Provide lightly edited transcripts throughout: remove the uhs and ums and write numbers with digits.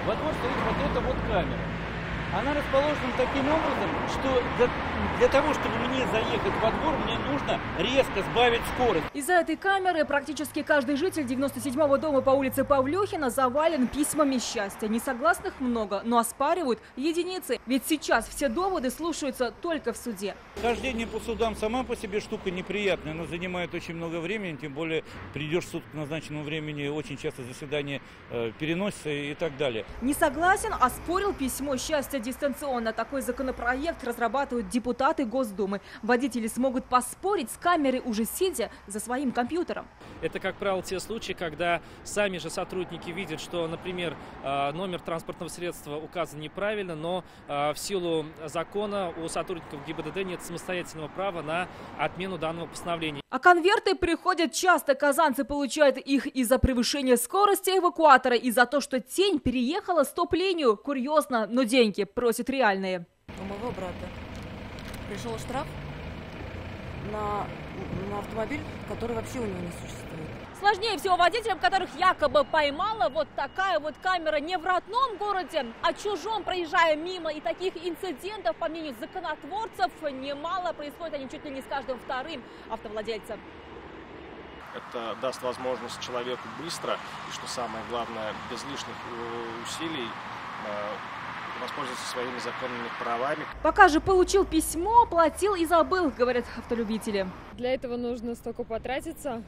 во двор стоит вот эта вот камера. Она расположена таким образом, что для того, чтобы мне заехать во двор, мне нужно резко сбавить скорость. Из-за этой камеры практически каждый житель 97-го дома по улице Павлюхина завален письмами счастья. Несогласных много, но оспаривают единицы. Ведь сейчас все доводы слушаются только в суде. Хождение по судам сама по себе штука неприятная. Она занимает очень много времени, тем более придешь в суд к назначенному времени, очень часто заседания переносятся и так далее. Не согласен, оспорил письмо счастья дистанционно. Такой законопроект разрабатывают депутаты Госдумы. Водители смогут поспорить с камерой, уже сидя за своим компьютером. Это, как правило, те случаи, когда сами же сотрудники видят, что, например, номер транспортного средства указан неправильно, но в силу закона у сотрудников ГИБДД нет самостоятельного права на отмену данного постановления. А конверты приходят часто. Казанцы получают их из-за превышения скорости эвакуатора и за то, что тень переехала стоп-линию. Курьезно, но деньги просят реальные. У моего брата пришел штраф на автомобиль, который вообще у него не существует. Сложнее всего водителям, которых якобы поймала вот такая вот камера не в родном городе, а чужом, проезжая мимо. И таких инцидентов, по мнению законотворцев, немало. Происходит они чуть ли не с каждым вторым автовладельцем. Это даст возможность человеку быстро и, что самое главное, без лишних усилий воспользоваться своими законными правами. Пока же получил письмо, оплатил и забыл, говорят автолюбители. Для этого нужно столько потратиться.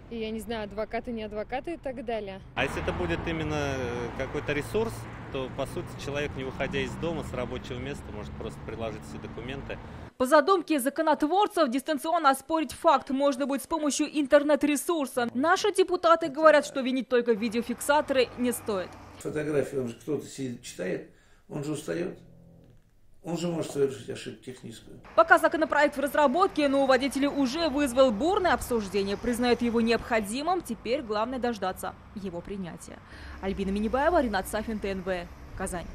И, я не знаю, адвокаты, не адвокаты и так далее. А если это будет именно какой-то ресурс, то, по сути, человек, не выходя из дома, с рабочего места, может просто приложить все документы. По задумке законотворцев, дистанционно оспорить факт можно будет с помощью интернет-ресурса. Наши депутаты говорят, что винить только видеофиксаторы не стоит. Фотографии, он же кто-то сидит, читает, он же устает. Он же может совершить ошибку техническую. Пока законопроект в разработке, но у водителей уже вызвал бурное обсуждение. Признают его необходимым, теперь главное дождаться его принятия. Альбина Минибаева, Ринат Сафин, ТНВ, Казань.